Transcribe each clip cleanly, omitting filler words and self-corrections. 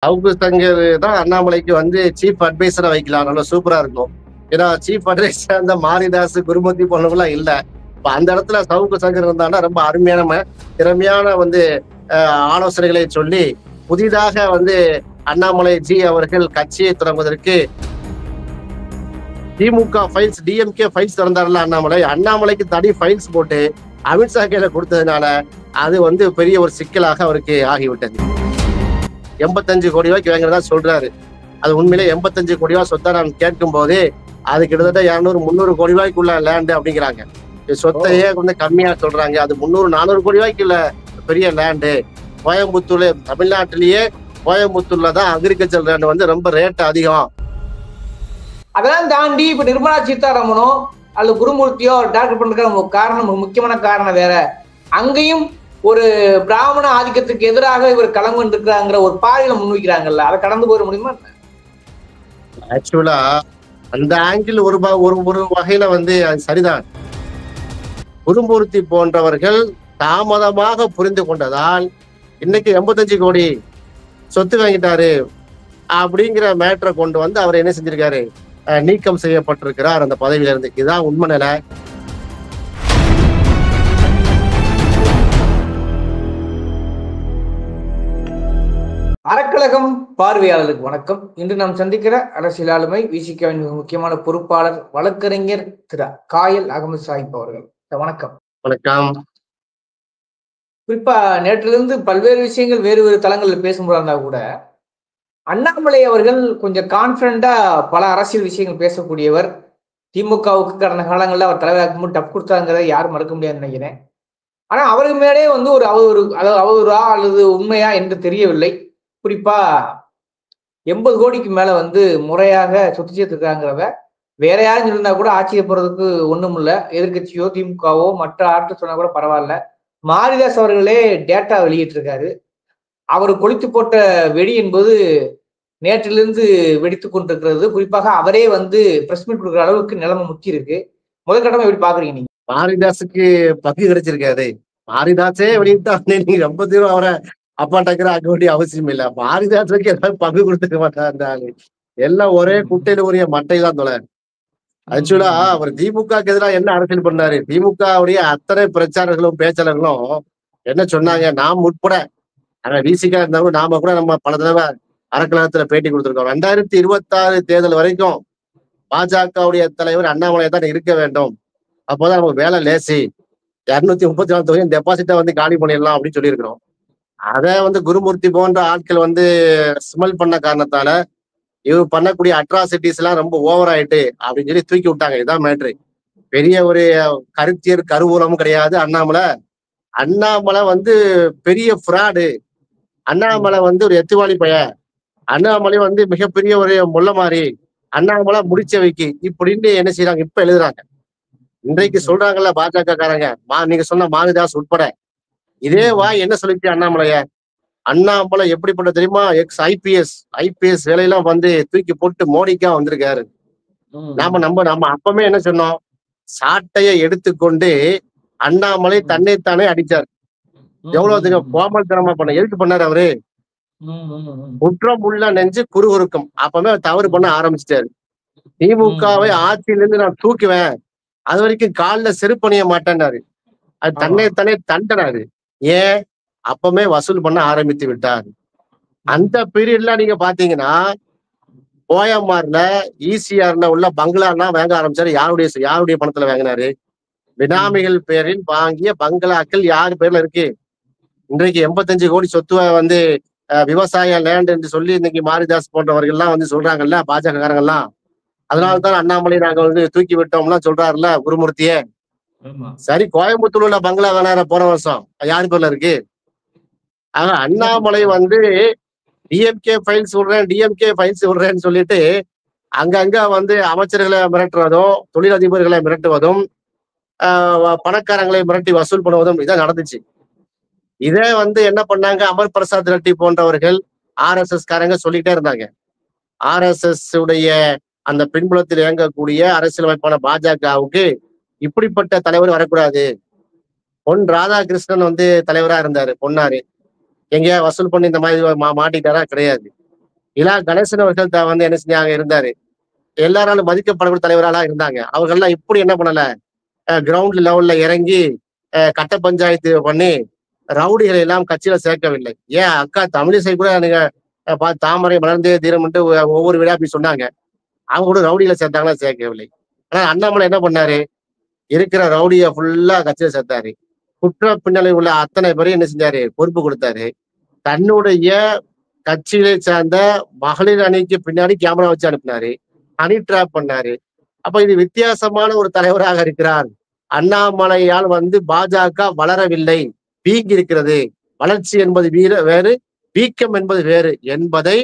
சவுக்கு சங்கர் தான் அண்ணாமலைக்கு வந்து சீஃப் அட்வைசரா வைக்கலாம், நல்லா சூப்பரா இருக்கும். ஏன்னா சீஃப் அட்வைசரா இருந்த மாரிதாஸ், குருமூர்த்தி போன்றவங்களாம் இல்ல. இப்ப அந்த இடத்துல சவுக்கு சங்கர் இருந்தாங்கன்னா ரொம்ப அருமையான திறமையான வந்து ஆலோசனைகளை சொல்லி புதிதாக வந்து அண்ணாமலை ஜி அவர்கள் கட்சியை தொடங்குவதற்கு திமுக ஃபைல்ஸ், டிஎம்கே ஃபைல்ஸ் திறந்தாருல அண்ணாமலைக்கு தனி ஃபைல்ஸ் போட்டு அமித்ஷா கையில கொடுத்ததுனால அது வந்து பெரிய ஒரு சிக்கலாக அவருக்கு ஆகிவிட்டது. 85 கோடி ரூபாய்க்கு வாங்குறதா சொல்றாரு. அது உண்மையிலே 85 கோடி ரூபாய் சொத்தா நான் கேட்கும் போது அது கிட்டத்தட்ட 200-300 கோடி ரூபாய்க்குள்ள லேண்டு அப்படிங்கிறாங்க. சொத்தையே வந்து கம்மியா சொல்றாங்க. அது 300-400 கோடி ரூபாய்க்கு உள்ள பெரிய லேண்டு. கோயம்புத்தூர்ல, தமிழ்நாட்டிலேயே கோயம்புத்தூர்ல தான் அக்ரிகல்ச்சர் லேண்ட் வந்து ரொம்ப ரேட் அதிகம். அதெல்லாம் தாண்டி இப்ப நிர்மலா சீதாராமனோ அல்லது குருமூர்த்தியோ டாக்டர் பண்ற காரணம், முக்கியமான காரணம் வேற. அங்கேயும் ஒரு பிராமண ஆதிக்கத்துக்கு எதிராக இவர் களம் கொண்டிருக்கிறாங்கிற ஒரு பார்வையில முன்வைக்கிறாங்கல்ல, அதை கடந்து போயிட முடியுமா? ஆக்சுவலா அந்த ஆங்கிள் ஒரு வகையில வந்து அது சரிதான். குருமூர்த்தி போன்றவர்கள் தாமதமாக புரிந்து கொண்டதால் இன்னைக்கு 85 கோடி சொத்து வாங்கிட்டாரு அப்படிங்கிற மேட்டரை கொண்டு வந்து அவர் என்ன செஞ்சிருக்காரு, நீக்கம் செய்யப்பட்டிருக்கிறார் அந்த பதவியில இருந்து. இதுதான் உண்மை நிலை. அறக்கழகம் பார்வையாளர்களுக்கு வணக்கம். இன்று நாம் சந்திக்கிற அரசியல் ஆளுமை விசிகாவின் முக்கியமான பொறுப்பாளர் வழக்கறிஞர் திரு காயல் அகமது சாஹிப் அவர்கள். வணக்கம். வணக்கம். குறிப்பா நேற்றிலிருந்து பல்வேறு விஷயங்கள் வேறு வேறு தளங்களில் பேசும்போது இருந்தா கூட அண்ணாமலை அவர்கள் கொஞ்சம் கான்பிடண்டா பல அரசியல் விஷயங்கள் பேசக்கூடியவர். திமுகவுக்கு கடந்த காலங்களில் அவர் தலைவராக டப் கொடுத்தாங்கிறத யாரும் மறக்க முடியாதுன்னு நினைக்கிறேன். ஆனா அவருக்கு மேலே வந்து ஒரு அவதூறா அல்லது உண்மையா என்று தெரியவில்லை. குறிப்பா 80 கோடிக்கு மேல வந்து முறையாக சொத்து சேர்த்துருக்காங்கிறத வேற யாரும் இருந்தா கூட ஆச்சரியப்படுறதுக்கு ஒண்ணும் இல்லை. எதிர்கட்சியோ திமுகவோ மற்ற ஆட்கள் சொன்னா கூட பரவாயில்ல. மாரிதாஸ் அவர்களே டேட்டா வெளியிட்டிருக்காரு. அவர் கொளுத்து போட்ட வெடி என்பது நேற்றிலிருந்து வெடித்து கொண்டிருக்கிறது. குறிப்பாக அவரே வந்து பிரஸ் மீட் கொடுக்குற அளவுக்கு நிலைமை முக்கி இருக்கு. முதற்கட்டமா எப்படி பாக்குறீங்க நீங்க? மாரிதாஸுக்கு பங்கு கிடைச்சிருக்காது. மாரிதாஸே வெளியிட்டா நீங்க ரொம்ப தூரம் அவரை அப்பாட்டாக்கிற ஆக்க வேண்டிய அவசியம் இல்ல. மாரிதாஸுக்கு ஏதாவது பங்கு கொடுத்துக்க மாட்டாரு. எல்லாம் ஒரே குட்டையில உரிய மட்டை தான் தொலை. ஆக்சுவலா அவர் திமுகக்கு எதிராக என்ன அரசியல் பண்ணாரு? திமுகவுடைய அத்தனை பிரச்சாரர்களும் பேச்சாளர்களும் என்ன சொன்னாங்க? நாம் உட்பட விசிகா இருந்தாலும் நாம கூட நம்ம பல தடவை அறக்கழகத்துல பேட்டி கொடுத்திருக்கோம். 2026 தேர்தல் வரைக்கும் பாஜகவுடைய தலைவர் அண்ணாமலை தான் இருக்க வேண்டும். அப்போதான் நமக்கு வேலை லேசி. 234 தொகையும் டெபாசிட்டா வந்து காலி பண்ணிடலாம் அப்படின்னு சொல்லியிருக்கிறோம். அதை வந்து குருமூர்த்தி போன்ற ஆட்கள் வந்து ஸ்மெல் பண்ண காரணத்தால இவர் பண்ணக்கூடிய அட்ராசிட்டிஸ் எல்லாம் ரொம்ப ஓவர் ஆயிட்டு அப்படின்னு சொல்லி தூக்கி விட்டாங்க. இதுதான் மேட்ரு. பெரிய ஒரு கருத்தியர் கருவூலமும் கிடையாது அண்ணாமலை வந்து பெரிய ஃப்ராடு. அண்ணாமலை வந்து ஒரு எத்துவாளி பையன். அண்ணாமலை வந்து மிகப்பெரிய ஒரு முள்ள மாறி. அண்ணாமலை முடிச்ச வைக்கி இப்படின்னு என்ன செய்யறாங்க, இப்ப எழுதுறாங்க. இன்றைக்கு சொல்றாங்கல்ல பாஜக காரங்க, நீங்க சொன்ன மாரிதாஸ் உட்பட இதே வாய் என்ன சொல்லிச்சு அண்ணாமலை எப்படிப்பட்ட தெரியுமா? ஐபிஎஸ் வேலையெல்லாம் வந்து தூக்கி போட்டு மோடிக்கா வந்திருக்காரு. நம்ம அப்பமே என்ன சொன்னோம்? சாட்டையை எடுத்துக்கொண்டு அண்ணாமலை தன்னைத்தானே அடிச்சார். எவ்வளவு கோமல்தனமா பண்ண. எதுக்கு பண்ணாரு அவரு? குற்றம் உள்ள நெஞ்சு குறுகுறுக்கும். அப்பவே தவறு பண்ண ஆரம்பிச்சிட்டாரு. திமுகவை ஆட்சியிலிருந்து நான் தூக்குவேன், அது வரைக்கும் காலில் செருப்பணிய மாட்டேன்னாரு. அது தன்னைத்தானே தண்டனாரு. ஏன்? அப்பமே வசூல் பண்ண ஆரம்பித்து விட்டார். அந்த பீரியட்ல நீங்க பாத்தீங்கன்னா ஓஎம்ஆர்ல ஈசிஆர்ல உள்ள பங்களா வாங்க ஆரம்பிச்சாரு. யாருடைய பணத்துல வாங்கினாரு? பினாமிகள் பேரில் வாங்கிய பங்களாக்கள் யாரு பேர்ல இருக்கு? இன்றைக்கு 85 கோடி சொத்துவ வந்து விவசாய லேண்ட் என்று சொல்லி இன்னைக்கு மாரிதாஸ் போன்றவர்கள் எல்லாம் வந்து சொல்றாங்கல்ல பாஜக காரங்கெல்லாம். அதனால்தான் அண்ணாமலை நாங்க வந்து தூக்கி விட்டோம்லாம் சொல்றாருல்ல குருமூர்த்தியே. சரி, கோயம்புத்தூர் உள்ள பங்களா வேணார போன வருஷம் யாரு பேர்ல இருக்கு? ஆனா அண்ணாமலை வந்து டிஎம்கே ஃபைல்ஸ் விடுறேன்னு சொல்லிட்டு அங்கங்க வந்து அமைச்சர்களை மிரட்டுவதும், தொழிலதிபர்களை மிரட்டுவதும், பணக்காரங்களை மிரட்டி வசூல் பண்ணுவதும் இதான் நடந்துச்சு. இதே வந்து என்ன பண்ணாங்க? அமர் பிரசாத் ரெட்டி போன்றவர்கள் RSS காரங்க சொல்லிட்டே இருந்தாங்க. RSS உடைய அந்த பின்புலத்தில் இயங்கக்கூடிய அரசியலமைப்பான பாஜகவுக்கு இப்படிப்பட்ட தலைவர் வரக்கூடாது. பொன் ராதாகிருஷ்ணன் வந்து தலைவரா இருந்தாரு. பொன்னாரு எங்கேயா வசூல் பண்ணி இந்த மாதிரி மாட்டிட்டாரா? கிடையாது. இலா கணேசன் அவர்கள் வந்து என்ன செஞ்சாங்க இருந்தாரு. எல்லாராலும் மதிக்கப்படக்கூடிய தலைவராக இருந்தாங்க. அவர்கள்லாம் இப்படி என்ன பண்ணல, கிரவுண்ட் லெவல்ல இறங்கி கட்ட பஞ்சாயத்து பண்ணி ரவுடிகளை எல்லாம் கட்சியில சேர்க்கவில்லை. ஏன் அக்கா தமிழிசை கூட நீங்க தாமரை மலர்ந்தே தீரம்ட்டு ஒவ்வொரு விழா அப்படி சொன்னாங்க. அவங்க கூட ரவுடிகளை சேர்த்தாங்களா? சேர்க்கவில்லை. ஆனா அண்ணாமலை என்ன பண்ணாரு? இருக்கிற ரவுடிய ஃபுல்லா கட்சியில சேர்த்தாரு. குற்ற பின்னணி உள்ள அத்தனை பேரையும் என்ன செஞ்சாரு? பொறுப்பு கொடுத்தாரு. தன்னுடைய கட்சியை சார்ந்த மகளிர் அணிக்கு பின்னாடி கேமரா வச்சு அனுப்பினாரு. ஹனி டிராப் பண்ணாரு. அப்ப இது வித்தியாசமான ஒரு தலைவராக இருக்கிறார். அண்ணாமலையால் வந்து பாஜக வளரவில்லை, வீங்கி இருக்கிறது. வளர்ச்சி என்பது வேறு, வீக்கம் என்பது வேறு என்பதை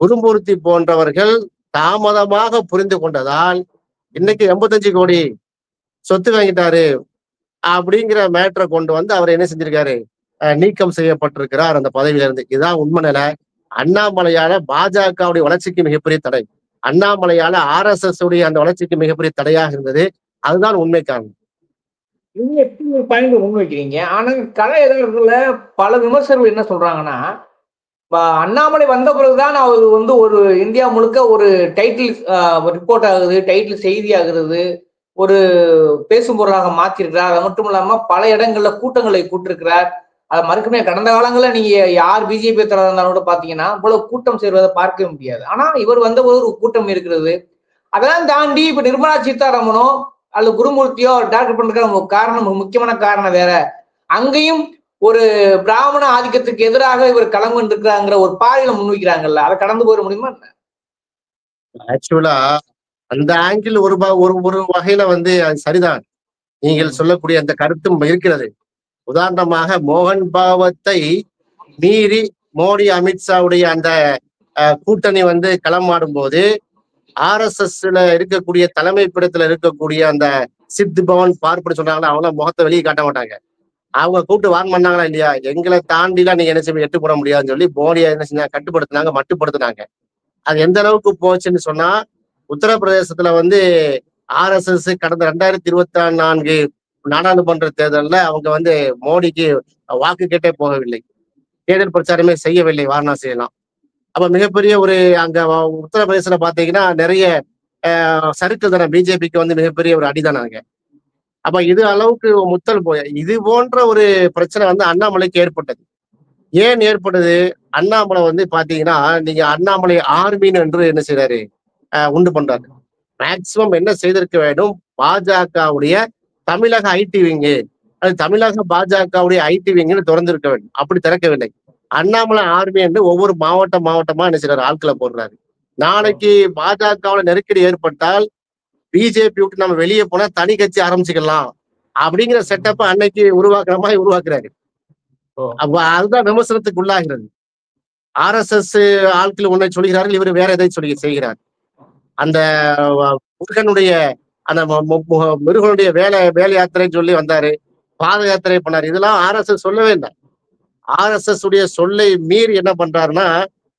குருமூர்த்தி போன்றவர்கள் தாமதமாக புரிந்து கொண்டதால் இன்னைக்கு 85 கோடி சொத்து வாங்கிட்டாரு அப்படிங்கிற மேட்டரை கொண்டு வந்து அவர் என்ன செஞ்சிருக்காரு? நீக்கம் செய்யப்பட்டிருக்கிறார் அந்த பதவியில இருந்து. இதுதான் உண்மை நிலை. அண்ணாமலையால பாஜகவுடைய வளர்ச்சிக்கு மிகப்பெரிய தடை. அண்ணாமலையால RSS உடைய அந்த வளர்ச்சிக்கு மிகப்பெரிய தடையாக இருந்தது. அதுதான் உண்மை காரணம். நீங்க எப்படி ஒரு பாயிண்ட் முன்வைக்கிறீங்க? ஆனா கலை எதிர்ப்புல பல விமர்சகர்கள் என்ன சொல்றாங்கன்னா, அண்ணாமலை வந்த பிறகுதான் அவர் வந்து ஒரு இந்தியா முழுக்க ஒரு டைட்டில் ரிப்போர்ட் ஆகுது, டைட்டில் செய்தி ஆகுறது, ஒரு பேசும் பொருளாக மாத்திருக்கிறார். அது மட்டும் இல்லாம பல இடங்கள்ல கூட்டங்களை கூட்டிருக்கிறார். அதை மறுக்கவே கடந்த காலங்களில் நீங்க யார் பிஜேபி தலைவர் இருந்தாலும் கூட பாத்தீங்கன்னா இவ்வளவு கூட்டம் சேர்வதை பார்க்கவே முடியாது. ஆனா இவர் வந்தபோது ஒரு கூட்டம் இருக்கிறது. அதெல்லாம் தாண்டி இப்ப நிர்மலா சீதாராமனோ அல்லது குருமூர்த்தியோ டாக்டர் பண்ற காரணம், முக்கியமான காரணம் வேற. அங்கேயும் ஒரு பிராமண ஆதிக்கத்துக்கு எதிராக இவர் களம் கொண்டிருக்கிறாங்கிற ஒரு பார்வையில முன்வைக்கிறாங்கல்ல, அதை கடந்து போயிட முடியுமா? ஆக்சுவலா அந்த ஆங்கிள் ஒரு ஒரு வகையில வந்து அது சரிதான். நீங்கள் சொல்லக்கூடிய அந்த கருத்தும் இருக்கிறது. உதாரணமாக மோகன் பாவத்தை மீறி மோடி அமித்ஷாவுடைய அந்த கூட்டணி வந்து களமாடும் போது RSSல இருக்கக்கூடிய தலைமை பீடத்துல இருக்கக்கூடிய அந்த சித் பவன் பார்ப்பன்னு சொன்னாங்களா, அவங்க முகத்தை வெளியே காட்ட மாட்டாங்க. அவங்க கூப்பிட்டு வாங்க பண்ணாங்களா இல்லையா? எங்களை தாண்டிலாம் நீங்க என்ன செய்ய எட்டு போட முடியாதுன்னு சொல்லி மோடியை என்ன செஞ்சாங்க? கட்டுப்படுத்தினாங்க, மட்டுப்படுத்தினாங்க. அது எந்த அளவுக்கு போச்சுன்னு சொன்னா, உத்தரப்பிரதேசத்துல வந்து RSS கடந்த 2024 நாடாளுமன்ற தேர்தலில் அவங்க வந்து மோடிக்கு வாக்கு கேட்டே போகவில்லை, தேர்தல் பிரச்சாரமே செய்யவில்லை வாரணாசியெல்லாம். அப்ப மிகப்பெரிய ஒரு அங்க உத்தரப்பிரதேசத்துல பாத்தீங்கன்னா நிறைய சறுக்கு தானே பிஜேபிக்கு வந்து மிகப்பெரிய ஒரு அடிதானாங்க. அப்ப இது அளவுக்கு முத்தல் போய் இது போன்ற ஒரு பிரச்சனை வந்து அண்ணாமலைக்கு ஏற்பட்டது. ஏன் ஏற்பட்டது? அண்ணாமலை வந்து பாத்தீங்கன்னா நீங்க அண்ணாமலை ஆர்மின்னு என்று என்ன செய்யறாரு? உண்டு பண்றாரு. மேக்சிமம் என்ன செய்திருக்க வேண்டும்? பாஜகவுடைய தமிழக ஐடி விங்கு, அது தமிழக பாஜகவுடைய ஐடி விங்குன்னு திறந்திருக்க வேண்டும். அப்படி திறக்கவில்லை. அண்ணாமலை ஆர்மி என்று ஒவ்வொரு மாவட்டமா என்ன செய்யறாரு? ஆட்களை போடுறாரு. நாளைக்கு பாஜகவுல நெருக்கடி ஏற்பட்டால் பிஜேபி விட்டு நம்ம வெளியே போனா தனி கட்சி ஆரம்பிச்சுக்கலாம் அப்படிங்கிற செட்டப்ப அன்னைக்கு உருவாக்குற மாதிரி உருவாக்குறாரு. அப்ப அதுதான் விமர்சனத்துக்கு உள்ளாகிறது. RSS ஆட்கள் ஒன்றை சொல்கிறார்கள், இவர் வேற எதை சொல்லி செய்கிறார். அந்த முருகனுடைய அந்த முருகனுடைய வேலை யாத்திரைன்னு சொல்லி வந்தாரு, பாத யாத்திரை பண்ணாரு. இதெல்லாம் RSS சொல்லவே இல்லை. RSS உடைய சொல்லை மீறி என்ன பண்றாருன்னா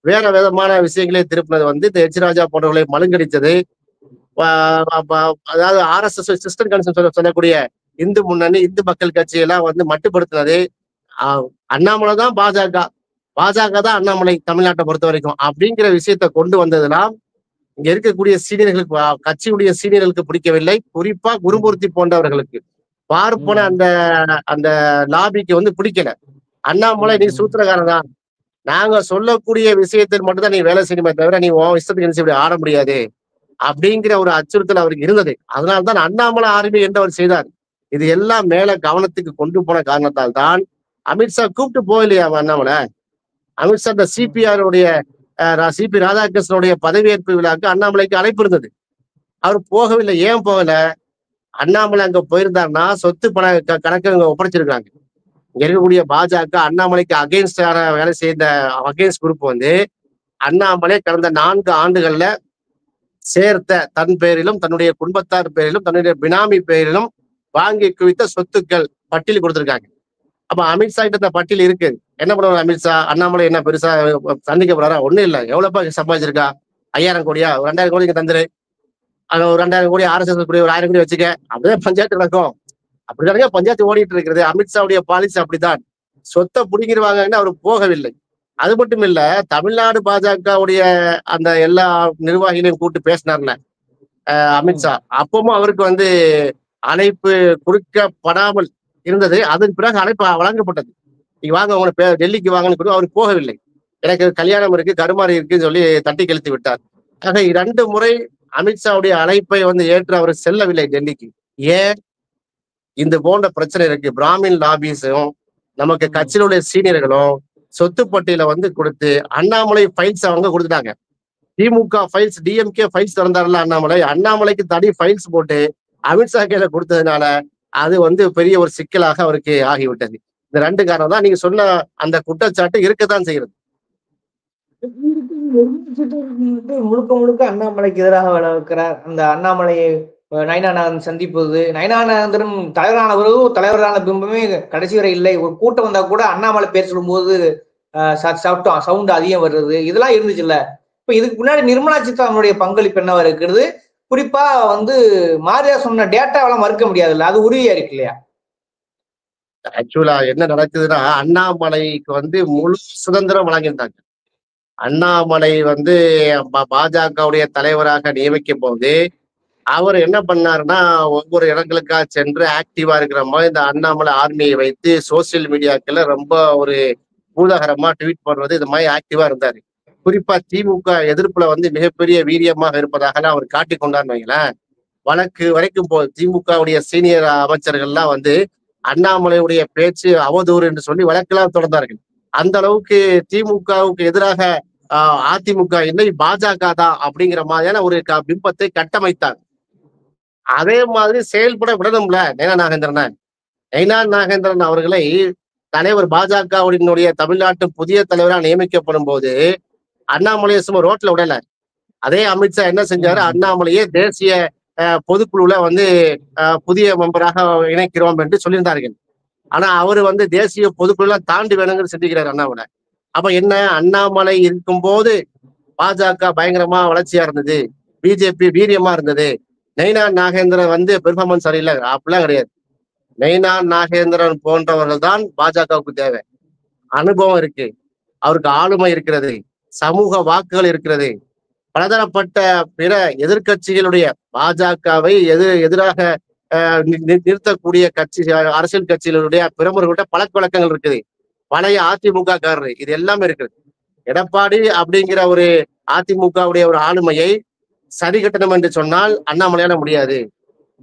வேற விதமான விஷயங்களே திருப்பினது வந்து இந்த ராஜா போன்றவர்களை மழுங்கடித்தது. அதாவது RSS சிஸ்டம் கன்சன் சொல்லக்கூடிய இந்து முன்னணி, இந்து மக்கள் கட்சி எல்லாம் வந்து மட்டுப்படுத்தினது. அண்ணாமலை தான் பாஜக தான் அண்ணாமலை தமிழ்நாட்டை பொறுத்த வரைக்கும் அப்படிங்கிற விஷயத்த கொண்டு வந்ததெல்லாம் இங்க இருக்கக்கூடிய சீனியர்களுக்கு, கட்சியுடைய சீனியர்களுக்கு பிடிக்கவில்லை. குறிப்பா குருமூர்த்தி போன்றவர்களுக்கு, பார்ப்பன அந்த அந்த லாபிக்கு வந்து பிடிக்கல. அண்ணாமலை நீ சூத்திரக்காரன் தான், நாங்க சொல்லக்கூடிய விஷயத்தில் மட்டும்தான் நீ வேலை செய்யணுமே தவிர நீ உன் இஷ்டத்துக்கு என்ன செய்ய ஆட முடியாது அப்படிங்கிற ஒரு அச்சுறுத்தல் அவருக்கு இருந்தது. அதனால்தான் அண்ணாமலை ஆர்மி என்று அவர் செய்தார். இது எல்லாம் மேல கவனத்துக்கு கொண்டு போன காரணத்தால் தான் அமித்ஷா கூப்பிட்டு போகலையா அண்ணாமலை? அமித்ஷா இந்த CPR உடைய CP ராதாகிருஷ்ணனுடைய பதவியேற்பு விழாக்கு அண்ணாமலைக்கு அழைப்பு இருந்தது. அவர் போகவில்லை. ஏன் போகல? அண்ணாமலை அங்க போயிருந்தாருன்னா சொத்து பண கணக்கு இங்க ஒப்படைச்சிருக்காங்க. இங்க இருக்கக்கூடிய பாஜக அண்ணாமலைக்கு அகெயின்ஸ்டான வேலை செய்த அகெயின்ஸ்ட் குரூப் வந்து அண்ணாமலை கடந்த 4 ஆண்டுகள்ல சேர்த்த தன் பெயரிலும் தன்னுடைய குடும்பத்தார் பெயரிலும் தன்னுடைய பினாமி பெயரிலும் வாங்கி குவித்த சொத்துக்கள் பட்டியல் கொடுத்திருக்காங்க. அப்ப அமித்ஷா கிட்ட இந்த பட்டியல் இருக்கு. என்ன பண்ணுவார் அமித்ஷா? அண்ணாமலை என்ன பெருசா சந்திக்க போறாரா? ஒண்ணும் இல்லை. எவ்வளவு சம்பாதிச்சிருக்கா? 5000 கோடியா? ஒரு 2000 கோடி தந்துரு, அது ஒரு 2000 கோடி RSS கூடிய ஒரு 1000 கோடி வச்சுக்க, அப்படியே பஞ்சாயத்து நடக்கும். அப்படிதானே பஞ்சாயத்து ஓடிட்டு இருக்கிறது. அமித்ஷாவுடைய பாலிசி அப்படித்தான். சொத்தை பிடிங்கிருவாங்கன்னு அவர் போகவில்லை. அது மட்டும் இல்ல, தமிழ்நாடு பாஜகவுடைய அந்த எல்லா நிர்வாகிகளையும் கூப்பிட்டு பேசினார்ல அமித்ஷா. அப்பவும் அவருக்கு வந்து அழைப்பு கொடுக்கப்படாமல் இருந்தது. அதன் பிறகு அழைப்பு வழங்கப்பட்டது. நீங்க வாங்க உங்களை டெல்லிக்கு வாங்கன்னு கூட அவர் போகவில்லை. எனக்கு கல்யாணம் இருக்கு, கருமாரி இருக்குன்னு சொல்லி தட்டி கழித்து விட்டார். ஆக 2 முறை அமித்ஷாவுடைய அழைப்பை வந்து ஏற்று அவர் செல்லவில்லை டெல்லிக்கு. ஏன்? இந்த போன்ற பிரச்சனை இருக்கு. பிராமின் லாபிஸும் நமக்கு கட்சியில் உள்ள சீனியர்களும் சொத்து பட்டியலை வந்து கொடுத்து அண்ணாமலை ஃபைல்ஸ் அவங்க கொடுத்துட்டாங்க. திமுக ஃபைல்ஸ், டிஎம்கே ஃபைல்ஸ் திறந்தாருல அண்ணாமலை, அண்ணாமலைக்கு தனி ஃபைல்ஸ் போட்டு அமித்ஷா கையில கொடுத்ததுனால அது வந்து பெரிய ஒரு சிக்கலாக அவருக்கு ஆகிவிட்டது. இந்த 2 காரணம் தான் நீங்க சொன்ன அந்த குற்றச்சாட்டு இருக்கத்தான் செய்கிறது. முழுக்க முழுக்க அண்ணாமலைக்கு எதிராக விளைவிக்கிறார். அந்த அண்ணாமலையை நயனானந்தன் சந்திப்பது, நயனானந்தன் தலைவரான பிறகு தலைவரான பிம்பமே கடைசி வரை இல்லை. ஒரு கூட்டம் வந்தா கூட அண்ணாமலை பேர் சொல்லும்போது சவுண்ட் அதிகம் வருது, இதெல்லாம் இருந்துச்சு இல்ல. இப்ப இதுக்கு முன்னாடி நிர்மலா சீதாராமனுடைய பங்களிப்பு என்னவா இருக்கிறது? குறிப்பா வந்து மாரியா சொன்ன டேட்டாவெல்லாம் மறுக்க முடியாதுல்ல, அது உறுதியா இருக்கு இல்லையா? ஆக்சுவலா என்ன நடக்குதுன்னா, அண்ணாமலைக்கு வந்து முழு சுதந்திரம் வழங்கியிருந்தாங்க. அண்ணாமலை வந்து பாஜகவுடைய தலைவராக நியமிக்கும் போது அவர் என்ன பண்ணாருன்னா, ஒவ்வொரு இடங்களுக்கா சென்று ஆக்டிவா இருக்கிற மாதிரி இந்த அண்ணாமலை ஆர்மியை வைத்து சோசியல் மீடியாக்கள்ல ரொம்ப ஒரு பூதாகரமா ட்வீட் பண்றது, இது மாதிரி ஆக்டிவா இருந்தாரு. குறிப்பா திமுக எதிர்ப்புல வந்து மிகப்பெரிய வீரியமாக இருப்பதாக அவர் காட்டிக் கொண்டார்னு வைங்களேன். வழக்கு வரைக்கும் திமுகவுடைய சீனியர் அமைச்சர்கள்லாம் வந்து அண்ணாமலையுடைய பேச்சு அவதூறு என்று சொல்லி வழக்கெல்லாம் தொடர்ந்தார்கள். அந்த அளவுக்கு திமுகவுக்கு எதிராக அதிமுக இல்லை பாஜக தான் அப்படிங்கிற மாதிரியான ஒரு பிம்பத்தை கட்டமைத்தார். அதே மாதிரி செயல்பட விடணும்ல நயனா நாகேந்திரன். நயனா நாகேந்திரன் அவர்களை தலைவர் பாஜகவுடைய தமிழ்நாட்டு புதிய தலைவராக நியமிக்கப்படும் போது அண்ணாமலையை சும்மா ரோட்ல விடல. அதே அமித்ஷா என்ன செஞ்சாரு, அண்ணாமலையே தேசிய பொதுக்குழுல வந்து புதிய மெம்பராக இணைக்கிறோம் என்று சொல்லியிருந்தார்கள். ஆனா அவரு வந்து தேசிய பொதுக்குழுலாம் தாண்டி வேணுங்கன்னு சிந்திக்கிறார் அண்ணாமலை. அப்ப என்ன, அண்ணாமலை இருக்கும்போது பாஜக பயங்கரமா வளர்ச்சியா இருந்தது, பிஜேபி வீரியமா இருந்தது, நயனா நாகேந்திரன் வந்து பெர்ஃபார்மன்ஸ் சரியில்லை, அப்படிலாம் கிடையாது. நயனா நாகேந்திரன் போன்றவர்கள் தான் பாஜகவுக்கு தேவை. அனுபவம் இருக்கு, அவருக்கு ஆளுமை இருக்கிறது, சமூக வாக்குகள் இருக்கிறது. பலதரப்பட்ட பிற எதிர்கட்சிகளுடைய பாஜகவை எதிராக நிறுத்தக்கூடிய கட்சி அரசியல் கட்சிகளுடைய பிரமுகர்கள்ட்ட பழக்க வழக்கங்கள் இருக்குது. பழைய அதிமுக காரரு இது எல்லாமே இருக்குது. எடப்பாடி அப்படிங்கிற ஒரு அதிமுகவுடைய ஒரு ஆளுமையை சரி கட்டணும் என்று சொன்னால் அண்ணாமலையால முடியாது.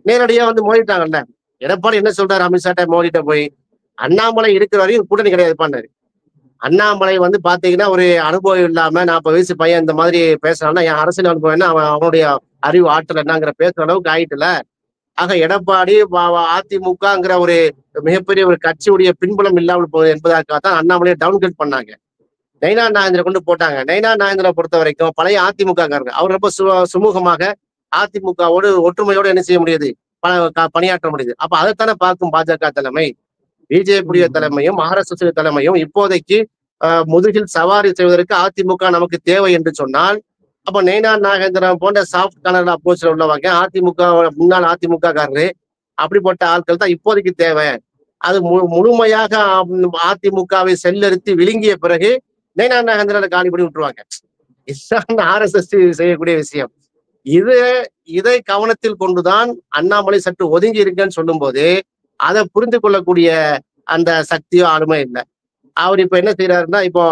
நேரடியா வந்து மோதிட்டாங்கல்ல. எடப்பாடி என்ன சொல்றாரு, அமித்ஷாட்ட மோதிட்ட போய் அண்ணாமலை இருக்கிற வரையும் கூட்டணி கிடையாது பண்ணாரு. அண்ணாமலை வந்து பாத்தீங்கன்னா ஒரு அனுபவம் இல்லாம 40 வயசு பையன் இந்த மாதிரி பேசுறான்னா என் அரசியல் அனுபவம் என்ன, அவனுடைய அறிவு ஆற்றல் என்னங்கிற பேசுற அளவுக்கு ஆயிட்டுல. ஆக எடப்பாடி அதிமுகங்கிற ஒரு மிகப்பெரிய ஒரு கட்சியுடைய பின்புலம் இல்லாமல் போகுது என்பதற்காகத்தான் அண்ணாமலையை டவுன்கிரேட் பண்ணாங்க. நயனா நாகேந்திரன் கொண்டு போட்டாங்க. நயனா நாகேந்திரனை பொறுத்த வரைக்கும் பழைய அதிமுக காரங்க, அவர் ரொம்ப சுமூகமாக அதிமுகவோடு ஒற்றுமையோடு என்ன செய்ய முடியுது, பணியாற்ற முடியுது. அப்ப அதைத்தானே பார்க்கும் பாஜக தலைமை. பிஜேபி தலைமையும் RSS தலைமையும் இப்போதைக்கு முதுகில் சவாரி செய்வதற்கு அதிமுக நமக்கு தேவை என்று சொன்னால், அப்ப நயனா நாகேந்திரன் போன்ற சாஃப்ட் கார்னர் அப்ரோச்ல உள்ளவங்க, அதிமுக முன்னாள் அதிமுக காரரு, அப்படிப்பட்ட ஆட்கள் தான் இப்போதைக்கு தேவை. அது முழுமையாக அதிமுகவை செல்லறுத்தி விழுங்கிய பிறகு நயனா நாகேந்திரனை காலி பண்ணி விட்டுருவாங்க. இதுதான் RSS செய்யக்கூடிய விஷயம். இதை கவனத்தில் கொண்டுதான் அண்ணாமலை சற்று ஒதுங்கி இருக்குன்னு சொல்லும் போது அதை புரிந்து கொள்ளக்கூடிய அந்த சக்தியோ ஆளுமை இல்லை. அவர் இப்ப என்ன செய்யறாருன்னா, இப்போ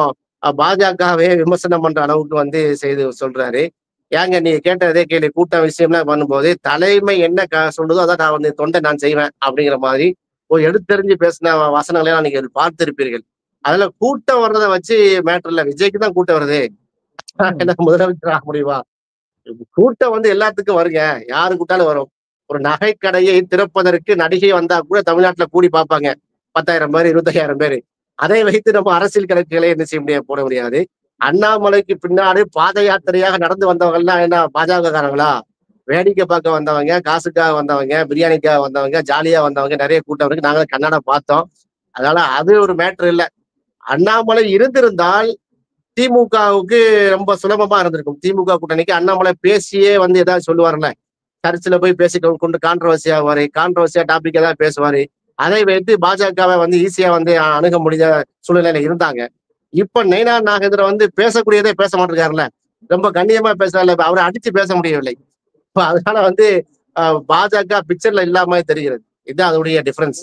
பாஜகவே விமர்சனம் பண்ற அளவுக்கு வந்து செய்து சொல்றாரு. ஏங்க நீங்க கேட்டதே கேள்வி, கூட்ட விஷயம்லாம் பண்ணும்போது தலைமை என்ன சொல்றதோ அதான் நான் வந்து தொண்டை நான் செய்வேன் அப்படிங்கிற மாதிரி ஒரு எடுத்தறிஞ்சு பேசின வசனங்களையும் நீங்க பார்த்திருப்பீர்கள். அதுல கூட்டம் வர்றதை வச்சு மேட்டர் இல்ல, விஜய்க்கு தான் கூட்டம் வருது, என்ன முதலமைச்சர் ஆக முடியுமா? கூட்டம் வந்து எல்லாத்துக்கும் வருங்க, யாரு கூட்டாலும் வரும். ஒரு நகை கடையை திறப்பதற்கு நடிகை வந்தா கூட தமிழ்நாட்டுல கூடி பார்ப்பாங்க, 10,000 பேர் 25,000 பேர். அதை வைத்து நம்ம அரசியல் கணக்குகளை என்ன செய்ய முடியாது, போட முடியாது. அண்ணாமலைக்கு பின்னாடி பாத யாத்திரையாக நடந்து வந்தவங்கலாம் என்ன பாஜக காரங்களா? வேடிக்கை பார்க்க வந்தவங்க, காசுக்காக வந்தவங்க, பிரியாணிக்காக வந்தவங்க, ஜாலியா வந்தவங்க, நிறைய கூட்டம் இருக்கு, நாங்களும் கண்ணாட பார்த்தோம். அதனால அது ஒரு மேட்ரு இல்லை. அண்ணாமலை இருந்திருந்தால் திமுகவுக்கு ரொம்ப சுலபமா இருந்திருக்கும். திமுக கூட்டணிக்கு அண்ணாமலை பேசியே வந்து ஏதாவது சொல்லுவார்ல, சர்ச்சில் போய் பேசி கொண்டு கான்ட்ரவர்சியா டாபிக் ஏதாவது பேசுவாரு. அதை வைத்து பாஜகவை வந்து ஈஸியா வந்து அணுக முடிஞ்ச சூழ்நிலையில இருந்தாங்க. இப்ப நயினா நாகேந்திரன் வந்து பேசக்கூடியதே பேச மாட்டிருக்காருல்ல. ரொம்ப கண்ணியமா பேசுறாருல்ல. இப்ப அவர அடிச்சு பேச முடியவில்லை. இப்ப அதனால வந்து பாஜக பிக்சர்ல இல்லாம தெரிகிறது. இதுதான் அதனுடைய டிஃபரன்ஸ்.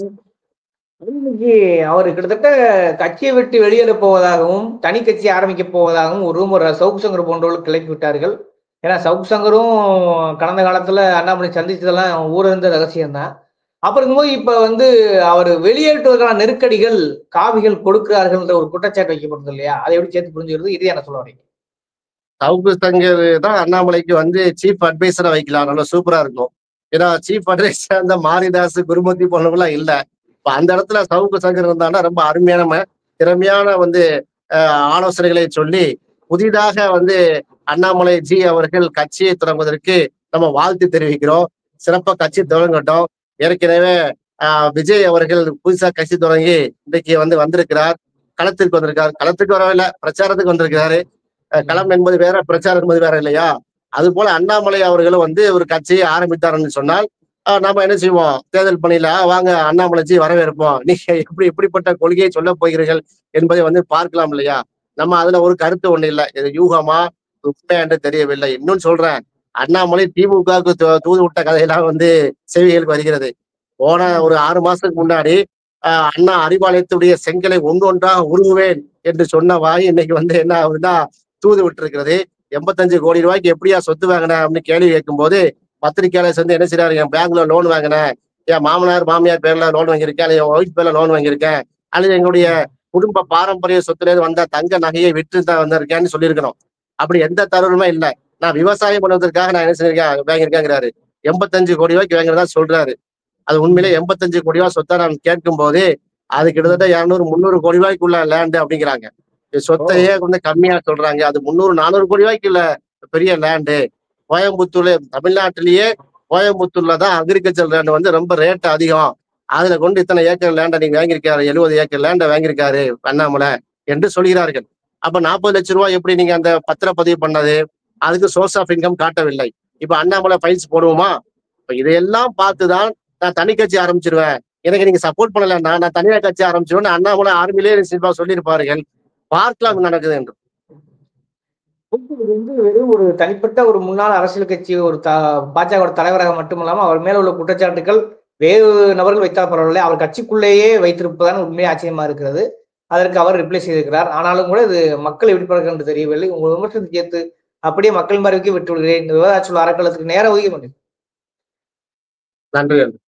இன்னைக்கு அவர் கிட்டத்தட்ட கட்சியை விட்டு வெளியேற போவதாகவும் தனி கட்சி ஆரம்பிக்க போவதாகவும் ஒரு ரூமர் சவுக்கு சங்கர் போன்றவர்கள் கிளப்பி விட்டார்கள். ஏன்னா சவுக்கு சங்கரும் கடந்த காலத்துல அண்ணாமலை சந்திச்சதெல்லாம் ஊரறிந்த ரகசியம் தான். அப்ப இருக்கும்போது இப்ப வந்து அவர் வெளியேற்றுவதற்கான நெருக்கடிகள் காவிகள் கொடுக்கிறார்கள்ன்ற ஒரு குற்றச்சாட்டு வைக்கப்படுது இல்லையா? அதை எப்படி சேர்த்து புரிஞ்சுக்கிறது? இது என்ன சொல்ல வரீங்க? சவுக்கு சங்கர் தான் அண்ணாமலைக்கு வந்து சீஃப் அட்வைசரா வைக்கலாம். நல்லா சூப்பரா இருக்கும். ஏன்னா சீஃப் அட்வைசர் அந்த மாரிதாஸ், குருமூர்த்தி போன்றவங்கலாம் இல்ல. இப்ப அந்த இடத்துல சவுக்கு சங்கர் இருந்தான்னா ரொம்ப அருமையான, திறமையான வந்து ஆலோசனைகளை சொல்லி, புதிதாக வந்து அண்ணாமலை ஜி அவர்கள் கட்சியை தொடங்குவதற்கு நம்ம வாழ்த்து தெரிவிக்கிறோம். சிறப்பா கட்சி தொடங்கட்டும். ஏற்கனவே விஜய் அவர்கள் புதுசா கட்சி தொடங்கி இன்றைக்கு வந்து வந்திருக்கிறார். களத்திற்கு வந்திருக்கார். களத்துக்கு வரவில்லை, பிரச்சாரத்துக்கு வந்திருக்கிறாரு. களம் என்பது வேற, பிரச்சாரம் என்பது வேற இல்லையா? அது போல அண்ணாமலை அவர்களும் வந்து ஒரு கட்சியை ஆரம்பித்தார்ன்னு சொன்னால், நாம என்ன செய்வோம்? தேர்தல் பணியில வாங்க அண்ணாமலைஜி வரவேற்போம். நீங்க எப்படிப்பட்ட கொள்கையை சொல்லப் போகிறீர்கள் என்பதை வந்து பார்க்கலாம் இல்லையா? நம்ம அதுல ஒரு கருத்து ஒண்ணு இல்ல. இது யூகமா, உண்மையா என்று தெரியவில்லை. இன்னும் சொல்றேன். அண்ணாமலை திமுகவுக்கு தூது விட்ட கதையெல்லாம் வந்து செய்திகளுக்கு வருகிறது. போன ஒரு 6 மாசத்துக்கு முன்னாடி அண்ணா அறிவாலயத்துடைய செங்கலை ஒன்றொன்றாக உருகுவேன் என்று சொன்ன வாய் இன்னைக்கு வந்து என்ன ஆகுதுன்னா தூது விட்டுருக்கிறது. 85 கோடி ரூபாய்க்கு எப்படியா சொத்து வாங்கின அப்படின்னு கேள்வி கேட்கும்போது பத்திரிகையாளர் வந்து என்ன செய்யறாரு? என் பேங்க்ல லோன் வாங்கினேன், என் மாமனார் மாமியார் பேர்ல லோன் வாங்கியிருக்கேன், என் ஒய்ஃப் பேர்ல லோன் வாங்கியிருக்கேன், அல்லது எங்களுடைய குடும்ப பாரம்பரிய சொத்துல இருந்து வந்த தங்க நகையை விற்று தான் வந்திருக்கேன்னு சொல்லியிருக்கணும். அப்படி எந்த தருணமே இல்லை. நான் விவசாயம் பண்ணுவதற்காக நான் என்ன செஞ்சிருக்கேன் வாங்கியிருக்கேங்கிறாரு. 85 கோடி ரூபாய்க்கு வாங்கினதா சொல்றாரு. அது உண்மையிலே 85 கோடி ரூபாய் சொத்தை நான் கேட்கும் போது அது கிட்டத்தட்ட 200, 300 கோடி ரூபாய்க்குள்ள லேண்ட் அப்படிங்கிறாங்க. சொத்தையே வந்து கம்மியா சொல்றாங்க. அது 300, 400 கோடி ரூபாய்க்கு இல்ல பெரிய லேண்டு. கோயம்புத்தூர்ல தமிழ்நாட்டிலேயே கோயம்புத்தூர்ல தான் அக்ரிகல்ச்சர் லேண்ட் வந்து ரொம்ப ரேட் அதிகம். அதுல கொண்டு இத்தனை ஏக்கர் லேண்டை நீங்க வாங்கியிருக்காரு, 70 ஏக்கர் லேண்டை வாங்கியிருக்காரு அண்ணாமலை என்று சொல்கிறார்கள். அப்ப 40 லட்சம் ரூபாய் எப்படி நீங்க அந்த பத்திரப்பதிவு பண்ணது? அதுக்கு சோர்ஸ் ஆஃப் இன்கம் காட்டவில்லை. இப்ப அண்ணாமலை ஃபைல்ஸ் போடுவோமா? இப்ப இதையெல்லாம் பார்த்துதான் நான் தனி கட்சி ஆரம்பிச்சிருவேன், எனக்கு நீங்க சப்போர்ட் பண்ணலன்னா நான் தனியார் கட்சி ஆரம்பிச்சிருவேன் அண்ணாமலை ஆர்மியிலே சொல்லியிருப்பார்கள். பார்க்கலாம் நடக்குது என்று. இது வந்து வெறும் ஒரு தனிப்பட்ட ஒரு முன்னாள் அரசியல் கட்சி ஒரு பாஜக தலைவராக மட்டுமல்லாம அவர் மேல உள்ள குற்றச்சாட்டுகள் வேறு நபர்கள் வைத்தால் பரவாயில்லை, அவர் கட்சிக்குள்ளேயே வைத்திருப்பதான உண்மையே ஆச்சரியமா இருக்கிறது. அதற்கு அவர் ரிப்ளை செய்திருக்கிறார். ஆனாலும் கூட இது மக்கள் எப்படி பார்க்க என்று தெரியவில்லை. உங்கள் விமர்சனத்தை சேர்த்து அப்படியே மக்கள் மறைவுக்கு விட்டு விடுகிறேன். இந்த விவாதாச்சுள்ள அறக்கலத்துக்கு நேரம் ஒதுக்க முடியும். நன்றி.